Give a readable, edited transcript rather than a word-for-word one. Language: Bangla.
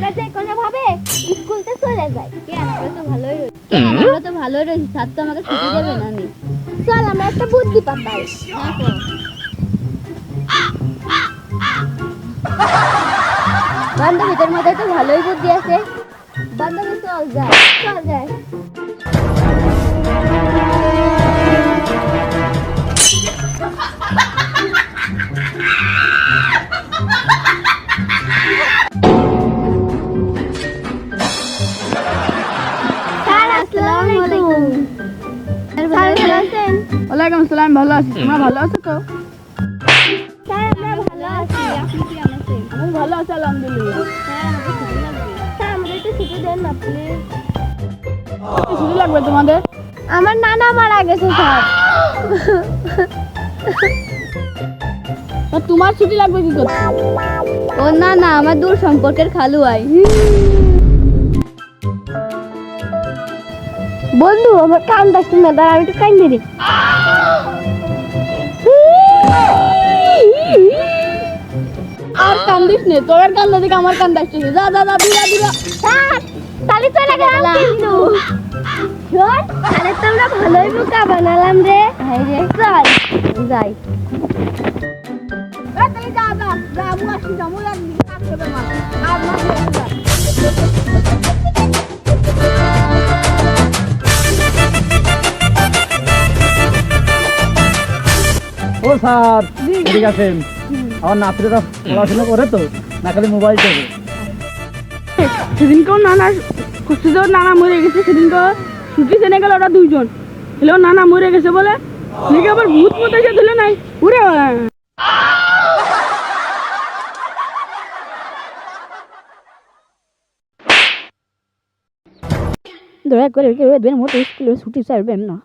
আমরা যে কোনো ভাবে স্কুলতে চলে যাই। আমরা তো ভালোই রয়েছি, স্যার তো আমাকে ছুটি দেবে না। চল আমরা একটা বুদ্ধি পাতাই। বান্ধবীদের মধ্যে তো ভালোই বুদ্ধি আছে। বান্ধবী চল যাই, চল যাই। ওয়ালাইকুম আসসালাম, ভালো আছি। তোমরা ভালো আছো তো? আমি ভালো আছি আলহামদুলিল্লাহ। ছুটি লাগবে তোমাদের? আমার নানা মারা গেছে স্যার। তোমার ছুটি লাগবে কি করতে? ও না না, আমার দূর সম্পর্কের খালু আই। বন্ধু আমার কান ডাকছে না, দাঁড়া আমি একটু কান দিই। আর কান্দিস নে, তোর কান্দা দিকে আমার কান ডাকছে। যা যা যা, বিরা বিরা। তালি চলে গেলাম কিন্তু। শোন, আরে তোমরা ভালোই বোকা বানালাম রে। হ্যাঁ রে, চল যাই। তালি যা যা যা, আমু আসি জামু লাগনি কাটতে দে মা। আর মা যা। ও স্যার, ঠিক আছেন? আমার নাতিরা পড়াশোনা করে তো, না খালি মোবাইল টেপে। সেদিনকেও নানা খুশিতেও নানা মরে গেছে। সেদিনকে ছুটি জেনে গেল ওরা দুইজন। হলেও নানা মরে গেছে বলে নাকি আবার ভূত মত এসে দিলে নাই। উড়ে দয়া করে কেউ মতো স্কুলে ছুটি চাইবেন না।